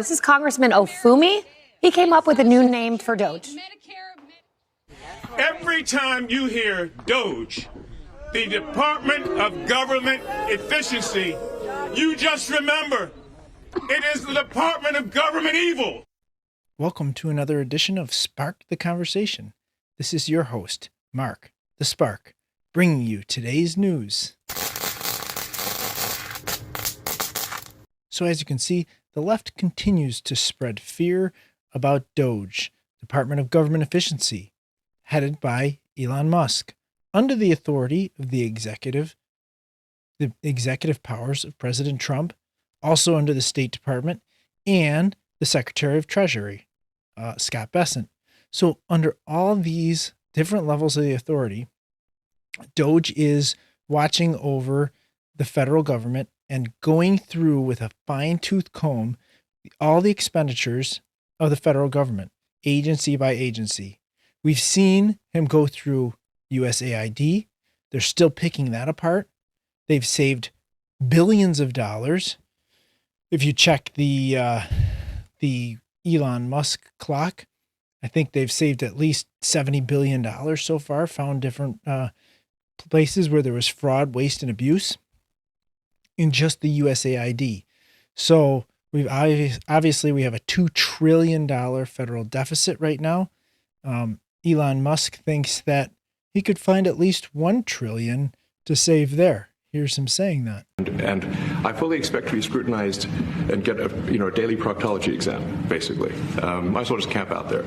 This is Congressman Ofumi. He came up with a new name for DOGE. Every time you hear DOGE, the Department of Government Efficiency, you just remember it is the Department of Government Evil. Welcome to another edition of Spark the Conversation. This is your host, Mark the Spark, bringing you today's news. So as you can see, the left continues to spread fear about DOGE, Department of Government Efficiency, headed by Elon Musk, under the authority of the executive powers of President Trump, also under the State Department, and the Secretary of Treasury, Scott Bessent. So under all these different levels of the authority, DOGE is watching over the federal government and going through with a fine-tooth comb all the expenditures of the federal government, agency by agency. We've seen him go through USAID. They're still picking that apart. They've saved billions of dollars. If you check the Elon Musk clock, I think they've saved at least $70 billion so far, found different places where there was fraud, waste, and abuse in just the USAID. So we have a $2 trillion federal deficit right now. Elon Musk thinks that he could find at least $1 trillion to save there. Here's him saying that. And I fully expect to be scrutinized and get a daily proctology exam, basically. Might as well just camp out there.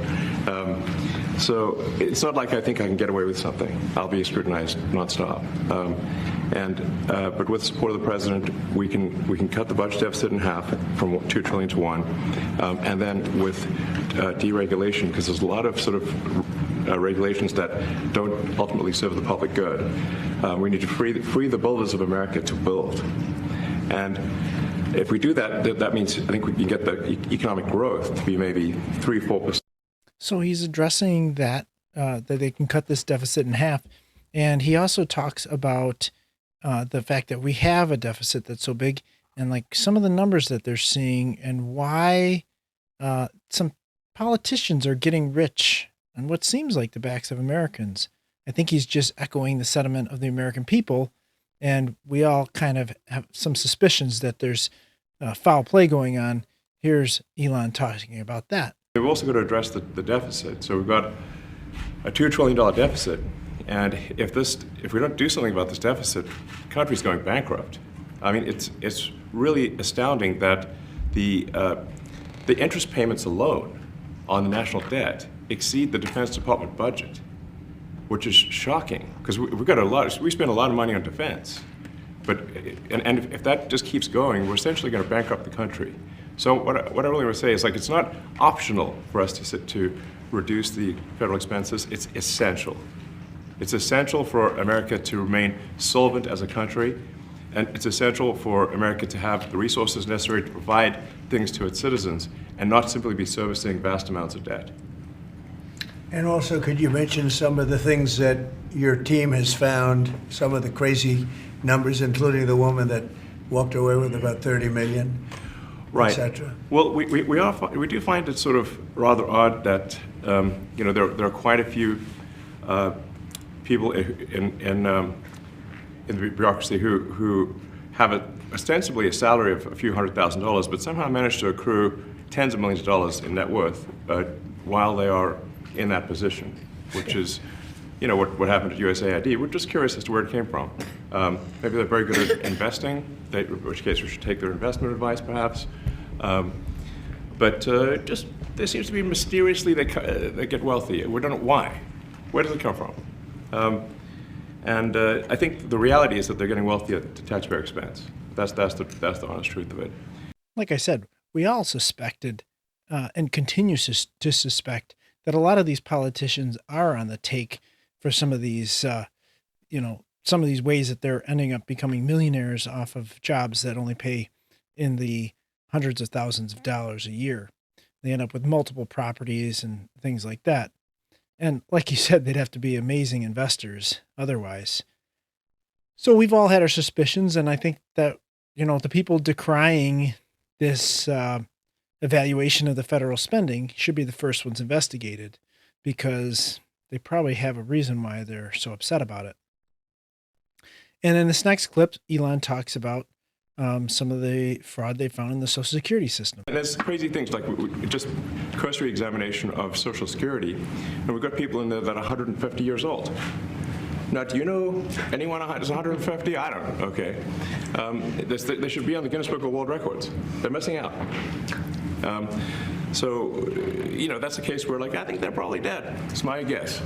So it's not like I think I can get away with something. I'll be scrutinized nonstop. But with the support of the president, we can cut the budget deficit in half from $2 trillion to $1 trillion. And then with deregulation, because there's a lot of sort of regulations that don't ultimately serve the public good. We need to free the builders of America to build. And if we do that, that means I think we can get the economic growth to be maybe 3-4%. So he's addressing that they can cut this deficit in half. And he also talks about the fact that we have a deficit that's so big and like some of the numbers that they're seeing and why some politicians are getting rich on what seems like the backs of Americans. I think he's just echoing the sentiment of the American people. And we all kind of have some suspicions that there's foul play going on. Here's Elon talking about that. We've also got to address the deficit. So we've got a $2 trillion deficit. And if we don't do something about this deficit, the country's going bankrupt. I mean, it's really astounding that the interest payments alone on the national debt exceed the Defense Department budget, which is shocking because we spend a lot of money on defense. But if that just keeps going, we're essentially going to bankrupt the country. So what I really want to say is it's not optional for us to reduce the federal expenses. It's essential. It's essential for America to remain solvent as a country, and it's essential for America to have the resources necessary to provide things to its citizens and not simply be servicing vast amounts of debt. And also, could you mention some of the things that your team has found, some of the crazy numbers, including the woman that walked away with about $30 million, right, etc.? Well, we do find it sort of rather odd that there are quite a few people in the bureaucracy who have ostensibly a salary of a few $100,000, but somehow manage to accrue tens of millions of dollars in net worth while they are in that position, which is, what happened at USAID. We're just curious as to where it came from. Maybe they're very good at investing, in which case we should take their investment advice, perhaps. But there seems to be mysteriously they get wealthy. We don't know why. Where does it come from? I think the reality is that they're getting wealthy at the taxpayer expense. That's the honest truth of it. Like I said, we all suspected and continue to suspect that a lot of these politicians are on the take for some of these, some of these ways that they're ending up becoming millionaires off of jobs that only pay in the hundreds of thousands of dollars a year. They end up with multiple properties and things like that. And like you said, they'd have to be amazing investors otherwise. So we've all had our suspicions, and I think that, the people decrying this evaluation of the federal spending should be the first ones investigated, because they probably have a reason why they're so upset about it. And in this next clip, Elon talks about some of the fraud they found in the Social Security system. And there's crazy things like just cursory examination of Social Security, and we've got people in there that are 150 years old. Now, do you know anyone who's 150? I don't. Okay. They should be on the Guinness Book of World Records. They're missing out. So, that's a case where, I think they're probably dead. It's my guess.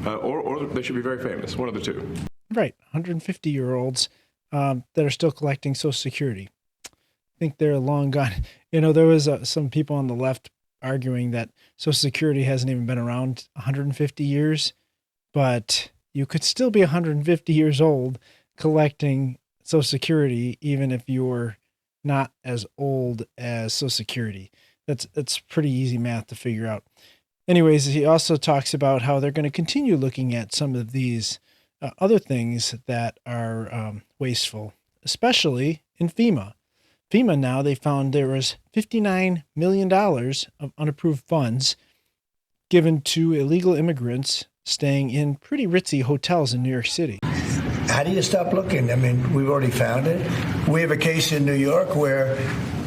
Or they should be very famous, one of the two. Right, 150-year-olds that are still collecting Social Security. I think they're long gone. There was some people on the left arguing that Social Security hasn't even been around 150 years, but you could still be 150 years old collecting Social Security, even if you're not as old as Social Security. That's pretty easy math to figure out. Anyways, he also talks about how they're going to continue looking at some of these other things that are wasteful, especially in FEMA. FEMA now, they found there was $59 million of unapproved funds given to illegal immigrants staying in pretty ritzy hotels in New York City. How do you stop looking? I mean, we've already found it. We have a case in New York where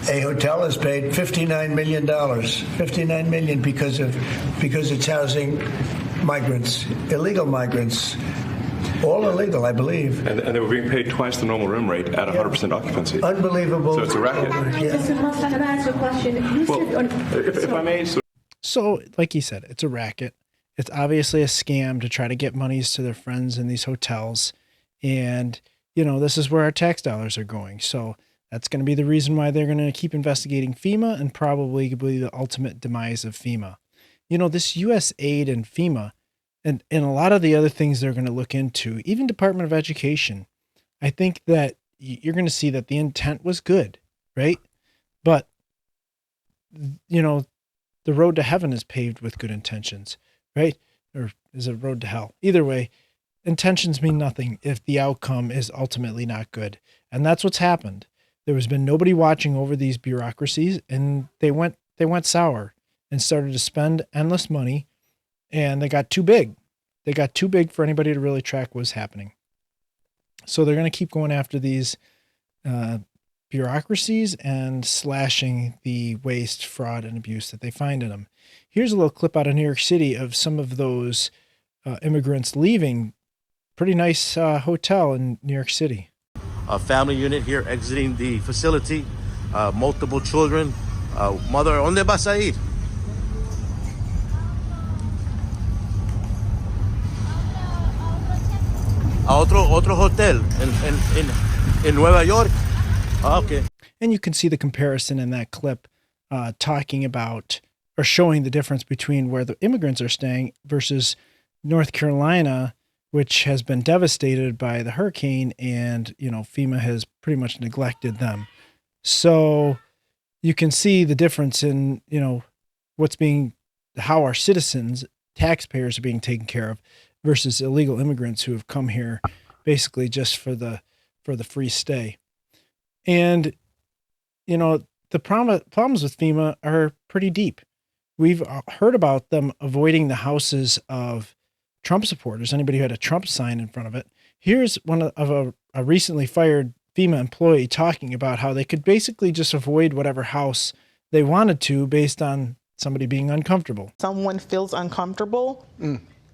a hotel has paid $59 million. $59 million because it's housing migrants, illegal migrants. All illegal, I believe. And they were being paid twice the normal room rate at 100% occupancy. Unbelievable. So it's a racket. Mr. Moss, can I ask you a question? Well, if I may... So, like he said, it's a racket. It's obviously a scam to try to get monies to their friends in these hotels. And, this is where our tax dollars are going. So that's going to be the reason why they're going to keep investigating FEMA, and probably be the ultimate demise of FEMA. This U.S. aid and FEMA, and a lot of the other things they're going to look into, even Department of Education, I think that you're going to see that the intent was good, right? But, the road to heaven is paved with good intentions, right? Or is it road to hell? Either way, intentions mean nothing if the outcome is ultimately not good. And that's what's happened. There has been nobody watching over these bureaucracies, and they went sour and started to spend endless money. And they got too big. They got too big for anybody to really track what was happening. So they're going to keep going after these bureaucracies and slashing the waste, fraud, and abuse that they find in them. Here's a little clip out of New York City of some of those immigrants leaving pretty nice hotel in New York City. A family unit here exiting the facility. Multiple children. Mother, ¿dónde vas a ir? A otro hotel in Nueva York. Okay. And you can see the comparison in that clip, talking about or showing the difference between where the immigrants are staying versus North Carolina, which has been devastated by the hurricane, and FEMA has pretty much neglected them. So you can see the difference in how our citizens, taxpayers, are being taken care of versus illegal immigrants who have come here basically just for the free stay. And, the problems with FEMA are pretty deep. We've heard about them avoiding the houses of Trump supporters, anybody who had a Trump sign in front of it. Here's one of a recently fired FEMA employee talking about how they could basically just avoid whatever house they wanted to based on somebody being uncomfortable. Someone feels uncomfortable,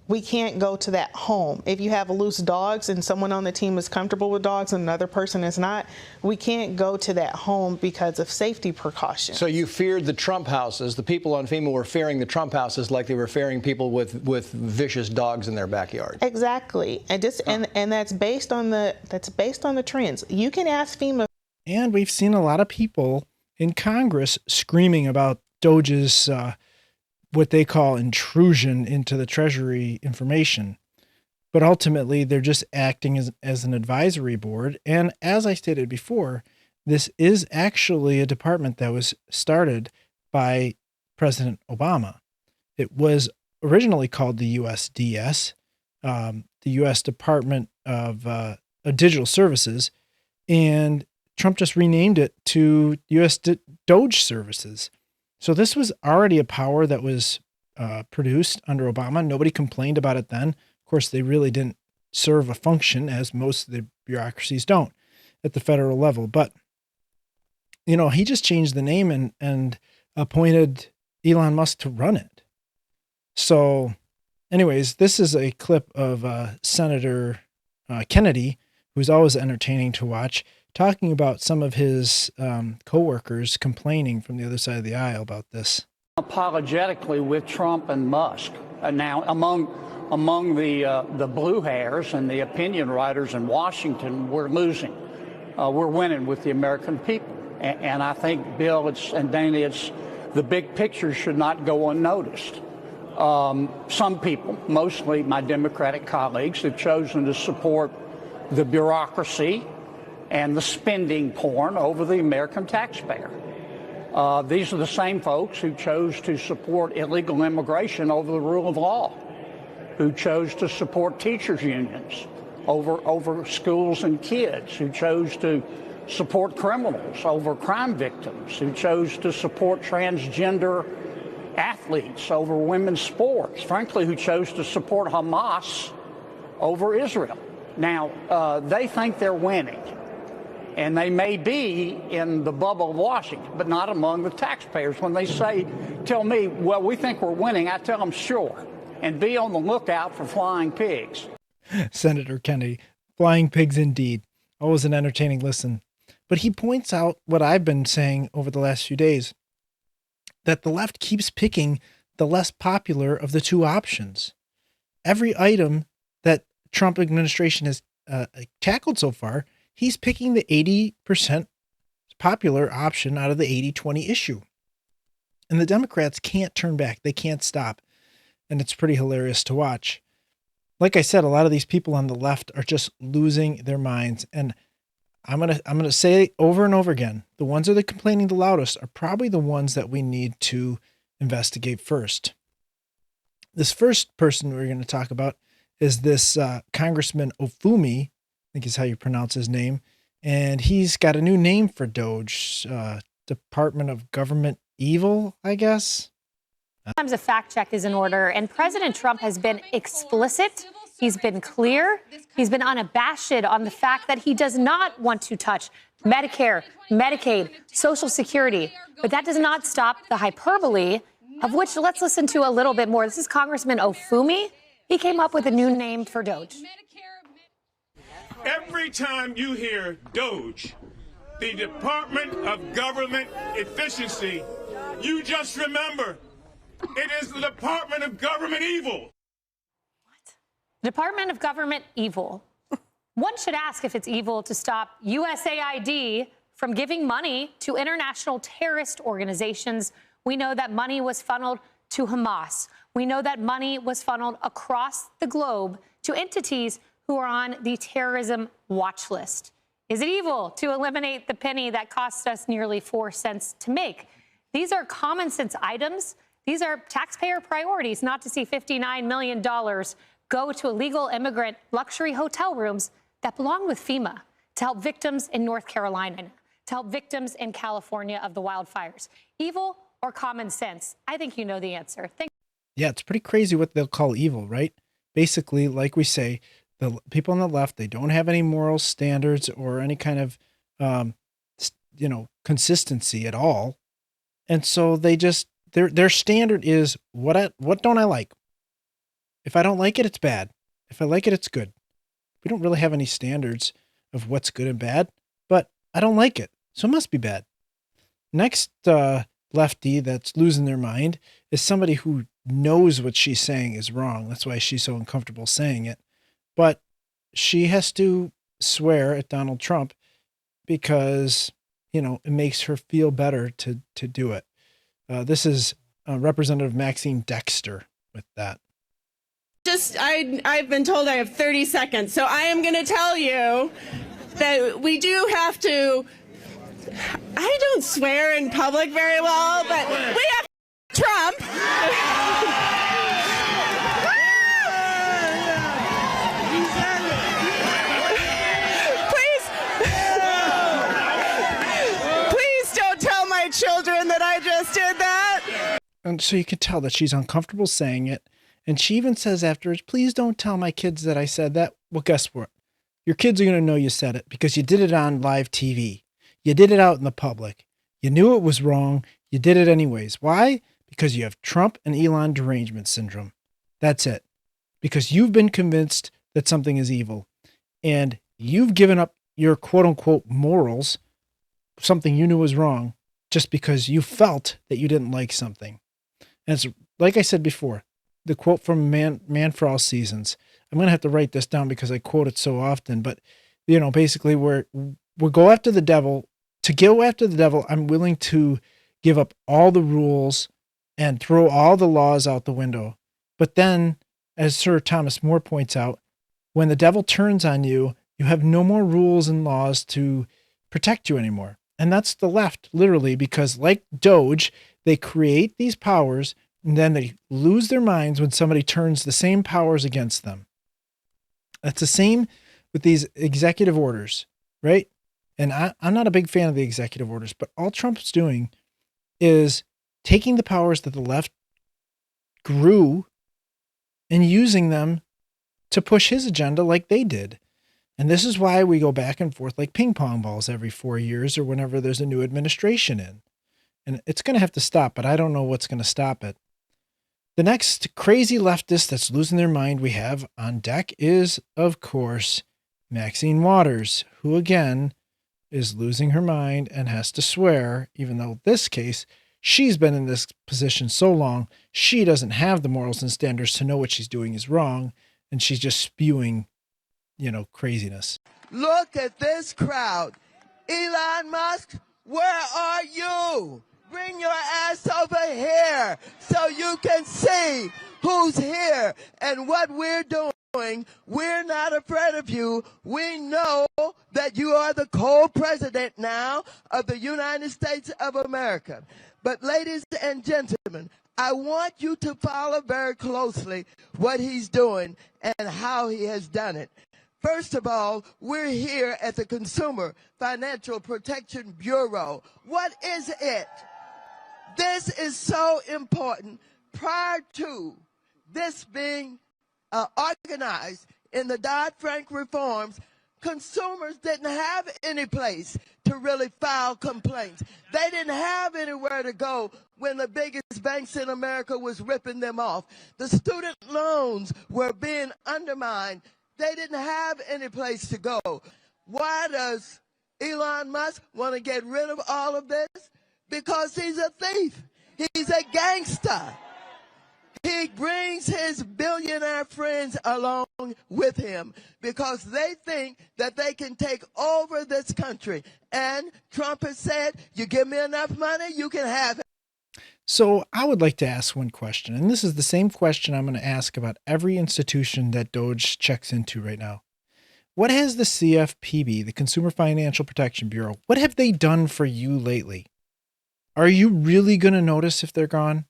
we can't go to that home. If you have loose dogs and someone on the team is comfortable with dogs and another person is not, we can't go to that home because of safety precautions. So you feared the Trump houses. The people on FEMA were fearing the Trump houses like they were fearing people with vicious dogs in their backyard. Exactly. And that's based on the trends. You can ask FEMA. And we've seen a lot of people in Congress screaming about DOGE's what they call intrusion into the Treasury information. But ultimately, they're just acting as an advisory board. And as I stated before, this is actually a department that was started by President Obama. It was originally called the USDS, the U.S. Department of Digital Services, and Trump just renamed it to U.S. DOGE Services. So this was already a power that was produced under Obama. Nobody complained about it then. Of course, they really didn't serve a function, as most of the bureaucracies don't at the federal level. But, you know, he just changed the name and appointed Elon Musk to run it. So anyways, this is a clip of Senator Kennedy, who's always entertaining to watch, talking about some of his coworkers complaining from the other side of the aisle about this. Apologetically with Trump and Musk. Now, among the blue hairs and the opinion writers in Washington, we're losing. We're winning with the American people. And I think, Bill and Danny, the big picture should not go unnoticed. Some people, mostly my Democratic colleagues, have chosen to support the bureaucracy and the spending porn over the American taxpayer. These are the same folks who chose to support illegal immigration over the rule of law, who chose to support teachers' unions over schools and kids, who chose to support criminals over crime victims, who chose to support transgender athletes over women's sports, frankly, who chose to support Hamas over Israel. Now, they think they're winning, and they may be in the bubble of Washington, but not among the taxpayers. When they tell me, well, we think we're winning, I tell them, sure, and be on the lookout for flying pigs. Senator Kennedy, flying pigs indeed. Always an entertaining listen. But he points out what I've been saying over the last few days, that the left keeps picking the less popular of the two options. Every item that Trump administration has tackled so far, he's picking the 80% popular option out of the 80-20 issue. And the Democrats can't turn back. They can't stop. And it's pretty hilarious to watch. Like I said, a lot of these people on the left are just losing their minds. And I'm gonna say over and over again, the ones that are complaining the loudest are probably the ones that we need to investigate first. This first person we're going to talk about is this Congressman Ofumi, I think is how you pronounce his name, and he's got a new name for DOGE, Department of Government Evil, I guess. Sometimes a fact check is in order, and President Trump has been explicit. He's been clear. He's been unabashed on the fact that he does not want to touch Medicare, Medicaid, Social Security. But that does not stop the hyperbole, of which let's listen to a little bit more. This is Congressman Ofumi. He came up with a new name for DOGE. Every time you hear DOGE, the Department of Government Efficiency, you just remember it is the Department of Government Evil. Department of Government Evil. One should ask if it's evil to stop USAID from giving money to international terrorist organizations. We know that money was funneled to Hamas. We know that money was funneled across the globe to entities who are on the terrorism watch list. Is it evil to eliminate the penny that costs us nearly 4 cents to make? These are common sense items. These are taxpayer priorities, not to see $59 million go to illegal immigrant luxury hotel rooms that belong with FEMA to help victims in North Carolina, to help victims in California of the wildfires. Evil or common sense? I think you know the answer. Yeah, it's pretty crazy what they'll call evil, right? Basically, like we say, the people on the left, they don't have any moral standards or any kind of, consistency at all. And so they just, their standard is what don't I like? If I don't like it, it's bad. If I like it, it's good. We don't really have any standards of what's good and bad, but I don't like it, so it must be bad. Next lefty that's losing their mind is somebody who knows what she's saying is wrong. That's why she's so uncomfortable saying it. But she has to swear at Donald Trump because, it makes her feel better to do it. This is Representative Maxine Dexter with that. I've been told I have 30 seconds, so I am going to tell you that we do have to, I don't swear in public very well, but we have Trump. Please don't tell my children that I just did that. And so you can tell that she's uncomfortable saying it. And she even says afterwards, please don't tell my kids that I said that. Well, guess what? Your kids are going to know you said it because you did it on live TV. You did it out in the public. You knew it was wrong. You did it anyways. Why? Because you have Trump and Elon derangement syndrome. That's it. Because you've been convinced that something is evil. And you've given up your quote unquote morals, something you knew was wrong, just because you felt that you didn't like something. And it's like I said before, the quote from Man for All Seasons. I'm going to have to write this down because I quote it so often, but basically we'll go after the devil. To go after the devil, I'm willing to give up all the rules and throw all the laws out the window. But then, as Sir Thomas More points out, when the devil turns on you, you have no more rules and laws to protect you anymore. And that's the left, literally, because like DOGE, they create these powers and then they lose their minds when somebody turns the same powers against them. That's the same with these executive orders, right? And I'm not a big fan of the executive orders, but all Trump's doing is taking the powers that the left grew and using them to push his agenda like they did. And this is why we go back and forth like ping pong balls every 4 years or whenever there's a new administration in. And it's going to have to stop, but I don't know what's going to stop it. The next crazy leftist that's losing their mind we have on deck is, of course, Maxine Waters, who again is losing her mind and has to swear, even though this case, she's been in this position so long, she doesn't have the morals and standards to know what she's doing is wrong, and she's just spewing, craziness. Look at this crowd. Elon Musk, where are you? Bring your ass over here so you can see who's here and what we're doing. We're not afraid of you. We know that you are the co-president now of the United States of America. But ladies and gentlemen, I want you to follow very closely what he's doing and how he has done it. First of all, we're here at the Consumer Financial Protection Bureau. What is it? This is so important. Prior to this being organized in the Dodd-Frank reforms, consumers didn't have any place to really file complaints. They didn't have anywhere to go when the biggest banks in America was ripping them off. The student loans were being undermined. They didn't have any place to go. Why does Elon Musk want to get rid of all of this? Because he's a thief. He's a gangster. He brings his billionaire friends along with him because they think that they can take over this country. And Trump has said, you give me enough money, you can have it. So I would like to ask one question, and this is the same question I'm going to ask about every institution that DOGE checks into right now. What has the CFPB, the Consumer Financial Protection Bureau, what have they done for you lately? Are you really going to notice if they're gone?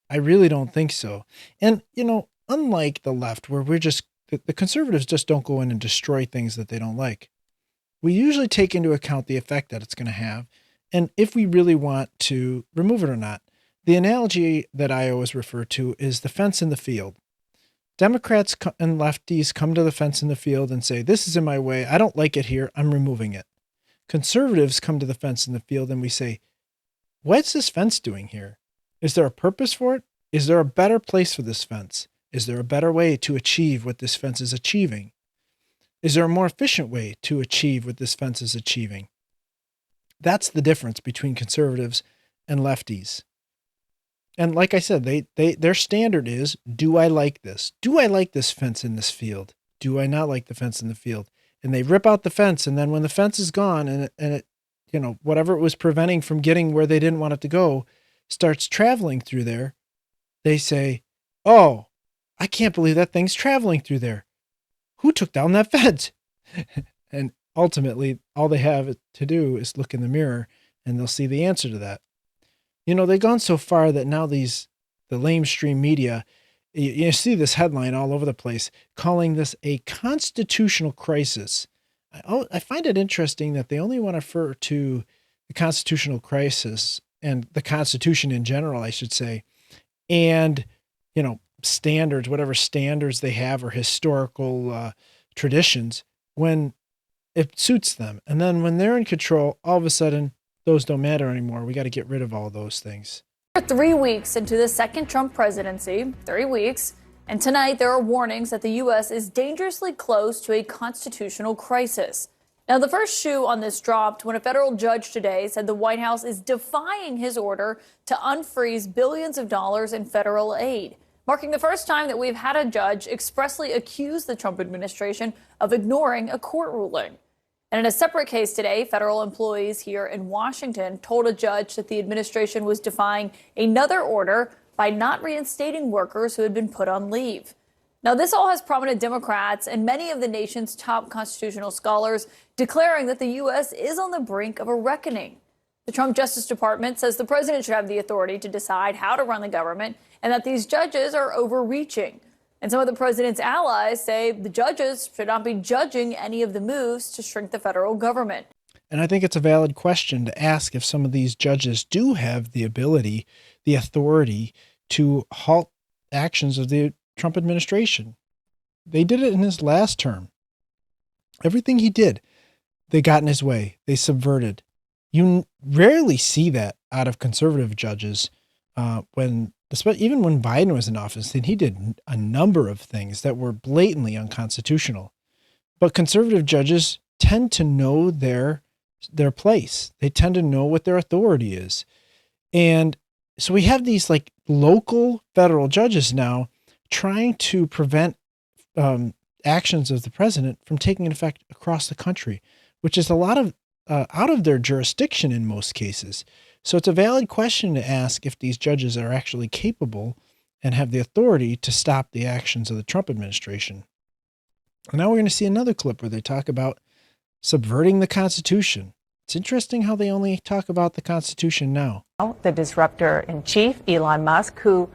I really don't think so. And, unlike the left, where the conservatives just don't go in and destroy things that they don't like. We usually take into account the effect that it's going to have, and if we really want to remove it or not. The analogy that I always refer to is the fence in the field. Democrats and lefties come to the fence in the field and say, this is in my way. I don't like it here. I'm removing it. Conservatives come to the fence in the field and we say, what's this fence doing here? Is there a purpose for it? Is there a better place for this fence? Is there a better way to achieve what this fence is achieving? Is there a more efficient way to achieve what this fence is achieving? That's the difference between conservatives and lefties. And like I said, their standard is, do I like this? Do I like this fence in this field? Do I not like the fence in the field? And they rip out the fence, and then when the fence is gone and it whatever it was preventing from getting where they didn't want it to go, starts traveling through there, they say, oh, I can't believe that thing's traveling through there. Who took down that fence? And ultimately, all they have to do is look in the mirror and they'll see the answer to that. They've gone so far that now the lamestream media, you see this headline all over the place, calling this a constitutional crisis. I find it interesting that they only want to refer to the constitutional crisis and the Constitution in general, I should say, and, standards, whatever standards they have or historical traditions when it suits them. And then when they're in control, all of a sudden, those don't matter anymore. We got to get rid of all of those things. We're 3 weeks into the second Trump presidency, 3 weeks, and tonight there are warnings that the U.S. is dangerously close to a constitutional crisis. Now, the first shoe on this dropped when a federal judge today said the White House is defying his order to unfreeze billions of dollars in federal aid, marking the first time that we've had a judge expressly accuse the Trump administration of ignoring a court ruling. And in a separate case today, federal employees here in Washington told a judge that the administration was defying another order by not reinstating workers who had been put on leave. Now, this all has prominent Democrats and many of the nation's top constitutional scholars declaring that the U.S. is on the brink of a reckoning. The Trump Justice Department says the president should have the authority to decide how to run the government and that these judges are overreaching. And some of the president's allies say the judges should not be judging any of the moves to shrink the federal government. And I think it's a valid question to ask if some of these judges do have the ability, the authority to halt actions of the Trump administration. They did it in his last term. Everything he did, they got in his way. They subverted. You rarely see that out of conservative judges even when Biden was in office, then he did a number of things that were blatantly unconstitutional. But conservative judges tend to know their place. They tend to know what their authority is. And so we have these like local federal judges now trying to prevent actions of the president from taking effect across the country, which is a lot of out of their jurisdiction in most cases. So it's a valid question to ask if these judges are actually capable and have the authority to stop the actions of the Trump administration. And now we're going to see another clip where they talk about subverting the Constitution. It's interesting how they only talk about the Constitution now. The disruptor-in-chief, Elon Musk, who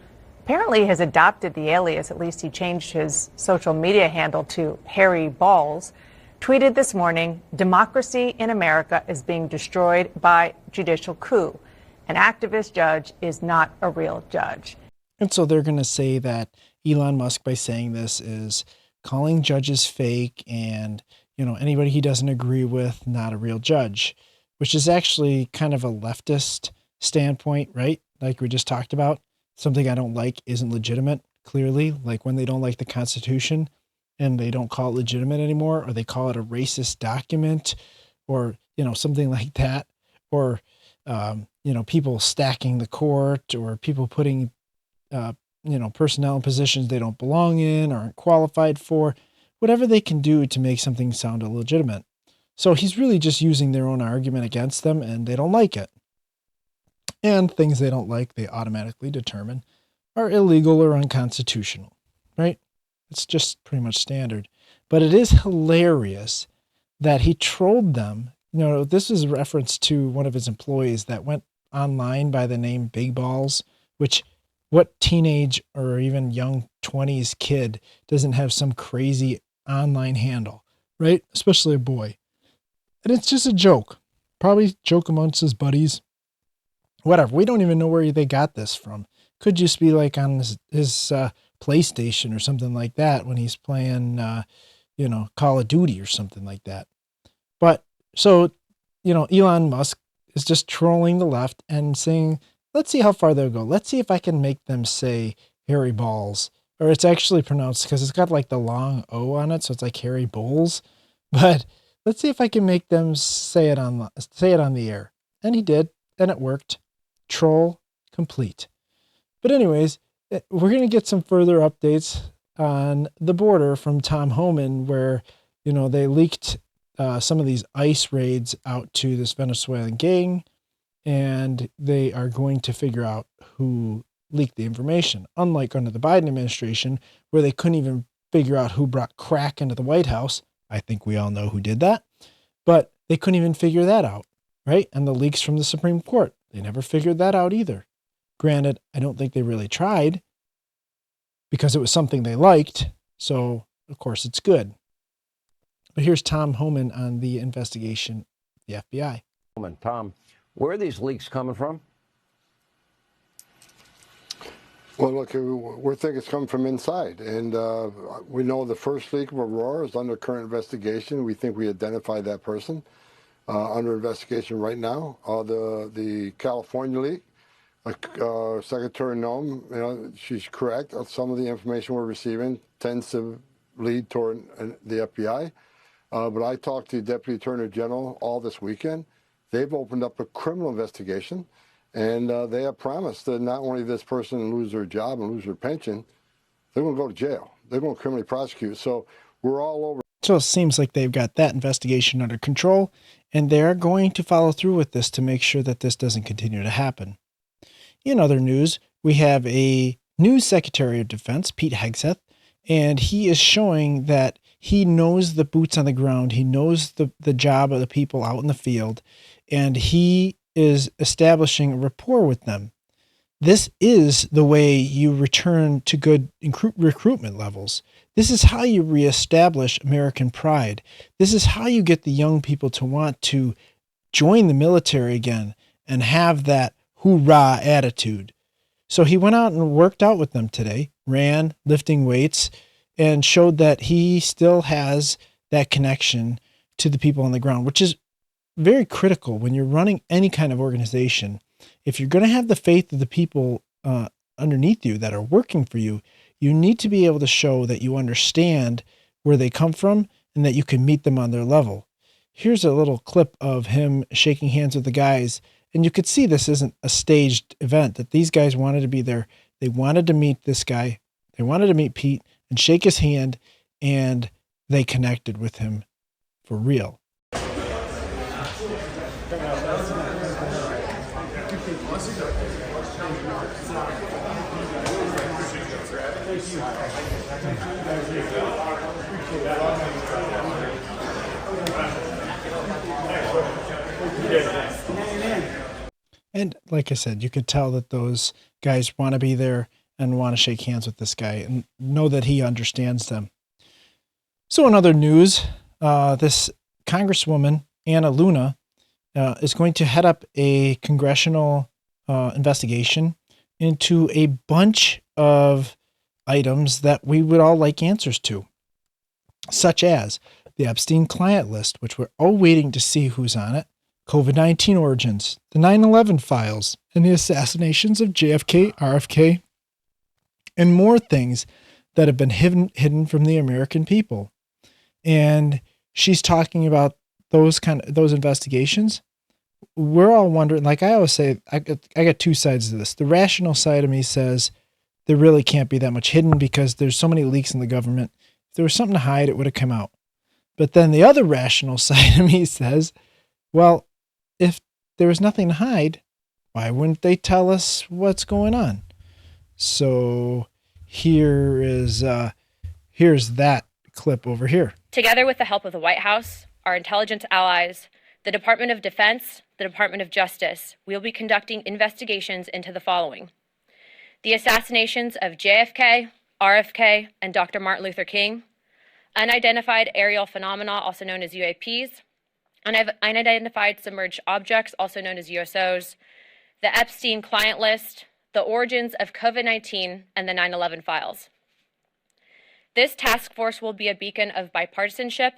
apparently has adopted the alias, at least he changed his social media handle to Harry Balls, tweeted this morning, "Democracy in America is being destroyed by judicial coup. An activist judge is not a real judge." And so they're going to say that Elon Musk, by saying this, is calling judges fake and, anybody he doesn't agree with, not a real judge, which is actually kind of a leftist standpoint, right? Like we just talked about. Something I don't like isn't legitimate, clearly, like when they don't like the Constitution and they don't call it legitimate anymore, or they call it a racist document, or, something like that, or, people stacking the court, or people putting, personnel in positions they don't belong in or aren't qualified for, whatever they can do to make something sound illegitimate. So he's really just using their own argument against them, and they don't like it. And things they don't like, they automatically determine are illegal or unconstitutional, right? It's just pretty much standard. But it is hilarious that he trolled them. This is a reference to one of his employees that went online by the name Big Balls, which what teenage or even young 20s kid doesn't have some crazy online handle, right? Especially a boy. And it's just a joke. Probably joke amongst his buddies. Whatever. We don't even know where they got this from. Could just be like on his PlayStation or something like that when he's playing, Call of Duty or something like that. But so, Elon Musk is just trolling the left and saying, let's see how far they'll go. Let's see if I can make them say Harry Balls, or it's actually pronounced because it's got like the long O on it. So it's like Harry Bowles, but let's see if I can make them say it on the air. And he did, and it worked. Troll complete. But anyways, we're going to get some further updates on the border from Tom Homan, where, they leaked some of these ICE raids out to this Venezuelan gang, and they are going to figure out who leaked the information. Unlike under the Biden administration, where they couldn't even figure out who brought crack into the White House. I think we all know who did that, but they couldn't even figure that out, right? And the leaks from the Supreme Court, they never figured that out either. Granted, I don't think they really tried because it was something they liked. So, of course, it's good. But here's Tom Homan on the investigation of the FBI. Tom, where are these leaks coming from? Well, look, we think it's coming from inside, and we know the first leak of Aurora is under current investigation. We think we identified that person under investigation right now. The California leak, Secretary Noem, she's correct. Some of the information we're receiving tends to lead toward the FBI. But I talked to the Deputy Attorney General all this weekend. They've opened up a criminal investigation. And they have promised that not only this person lose their job and lose their pension, they're going to go to jail. They're going to criminally prosecute. So we're all over. So it seems like they've got that investigation under control, and they're going to follow through with this to make sure that this doesn't continue to happen. In other news, we have a new Secretary of Defense, Pete Hegseth, and he is showing that he knows the boots on the ground. He knows the job of the people out in the field, and he is establishing a rapport with them. This is the way you return to good recruitment levels. This is how you reestablish American pride. This is how you get the young people to want to join the military again and have that hoorah attitude. So he went out and worked out with them today, ran, lifting weights, and showed that he still has that connection to the people on the ground, which is very critical when you're running any kind of organization. If you're going to have the faith of the people underneath you that are working for you, you need to be able to show that you understand where they come from and that you can meet them on their level. Here's a little clip of him shaking hands with the guys, and you could see this isn't a staged event, that these guys wanted to be there. They wanted to meet this guy. They wanted to meet Pete and shake his hand, and they connected with him for real. And like I said, you could tell that those guys want to be there and want to shake hands with this guy and know that he understands them. So in other news, this Congresswoman, Anna Luna, is going to head up a congressional investigation into a bunch of items that we would all like answers to, such as the Epstein client list, which we're all waiting to see who's on it, COVID-19 origins, the 9/11 files, and the assassinations of JFK, RFK, and more things that have been hidden from the American people. And she's talking about those investigations. We're all wondering, like I always say, I got two sides to this. The rational side of me says there really can't be that much hidden because there's so many leaks in the government. If there was something to hide, it would have come out. But then the other rational side of me says, well, if there was nothing to hide, why wouldn't they tell us what's going on? So here's that clip over here. Together with the help of the White House, our intelligence allies, the Department of Defense, the Department of Justice, we will be conducting investigations into the following: the assassinations of JFK, RFK, and Dr. Martin Luther King, unidentified aerial phenomena, also known as UAPs, unidentified submerged objects, also known as USOs, the Epstein client list, the origins of COVID-19, and the 9/11 files. This task force will be a beacon of bipartisanship.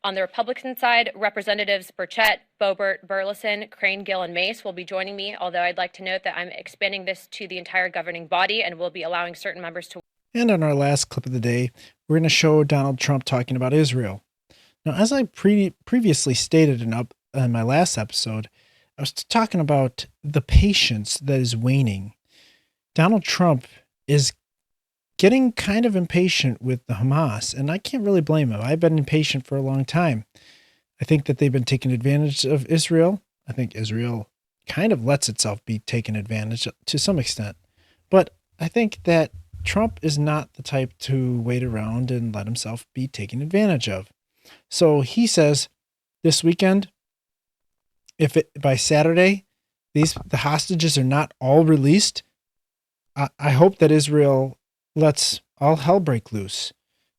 On the Republican side, Representatives Burchett, Boebert, Burleson, Crane, Gill, and Mace will be joining me, although I'd like to note that I'm expanding this to the entire governing body and will be allowing certain members to. And on our last clip of the day, we're going to show Donald Trump talking about Israel. Now, as I previously stated in my last episode, I was talking about the patience that is waning. Donald Trump is getting kind of impatient with the Hamas, and I can't really blame him. I've been impatient for a long time. I think that they've been taking advantage of Israel. I think Israel kind of lets itself be taken advantage of to some extent. But I think that Trump is not the type to wait around and let himself be taken advantage of. So he says this weekend, by Saturday, the hostages are not all released, I hope that Israel lets all hell break loose.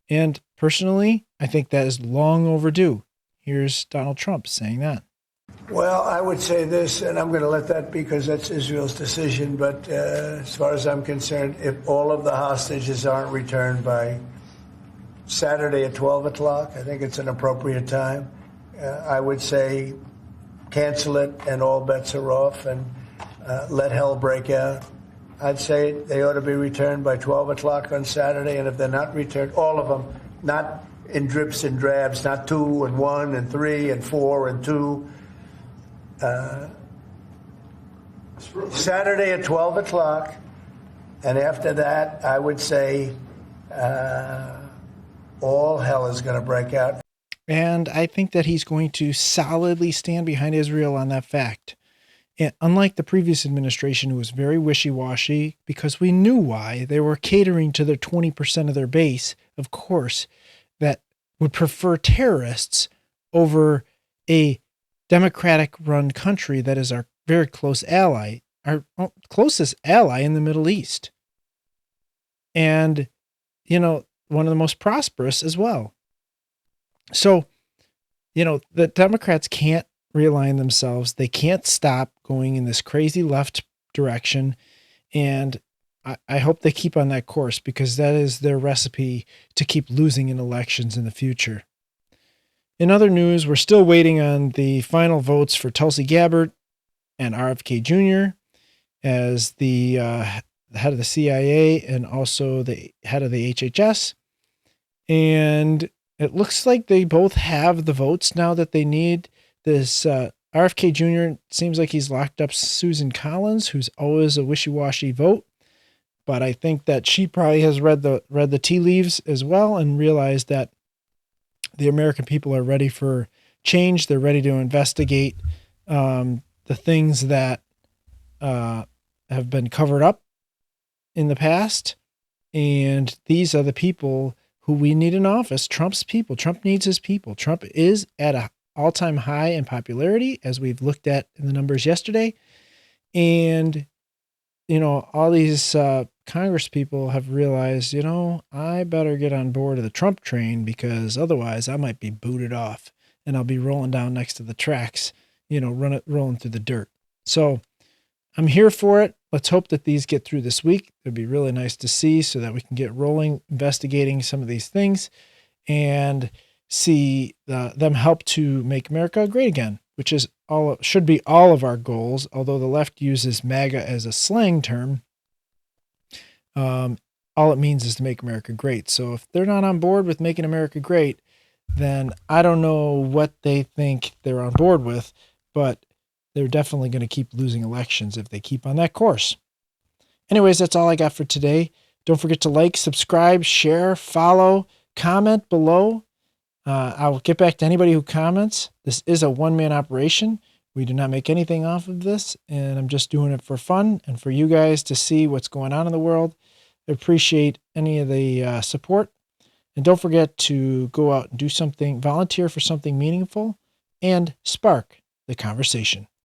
And personally, I think that is long overdue. Here's Donald Trump saying that. Well, I would say this, and I'm going to let that because that's Israel's decision, but as far as I'm concerned, if all of the hostages aren't returned by Saturday at 12 o'clock, I think it's an appropriate time. I would say cancel it and all bets are off and let hell break out. I'd say they ought to be returned by 12 o'clock on Saturday, and if they're not returned, all of them, not in drips and drabs, not 2 and 1 and 3 and 4 and 2. Saturday at 12 o'clock, and after that, I would say all hell is going to break out. And I think that he's going to solidly stand behind Israel on that fact. And unlike the previous administration, who was very wishy-washy, because we knew why, they were catering to their 20% of their base, of course, that would prefer terrorists over a Democratic-run country that is our very close ally, our closest ally in the Middle East. And, you know, one of the most prosperous as well. So, you know, the Democrats can't realign themselves. They can't stop going in this crazy left direction. And I hope they keep on that course, because that is their recipe to keep losing in elections in the future. In other news, we're still waiting on the final votes for Tulsi Gabbard and RFK Jr. as the head of the CIA and also the head of the HHS. And it looks like they both have the votes now that they need. This RFK Jr. seems like he's locked up Susan Collins, who's always a wishy-washy vote. But I think that she probably has read the tea leaves as well and realized that the American people are ready for change. They're ready to investigate the things that have been covered up in the past. And these are the people who we need in office. Trump's people. Trump needs his people. Trump is at an all-time high in popularity, as we've looked at in the numbers yesterday. And, you know, all these Congress people have realized, you know, I better get on board of the Trump train, because otherwise I might be booted off and I'll be rolling down next to the tracks, you know, rolling through the dirt. So I'm here for it. Let's hope that these get through this week. It'd be really nice to see, so that we can get rolling, investigating some of these things and see them help to make America great again, which is should be all of our goals. Although the left uses MAGA as a slang term, all it means is to make America great. So if they're not on board with making America great, then I don't know what they think they're on board with, but they're definitely going to keep losing elections if they keep on that course. Anyways, that's all I got for today. Don't forget to like, subscribe, share, follow, comment below. I'll get back to anybody who comments. This is a one-man operation. We do not make anything off of this, and I'm just doing it for fun and for you guys to see what's going on in the world. I appreciate any of the support. And don't forget to go out and do something, volunteer for something meaningful, and spark the conversation.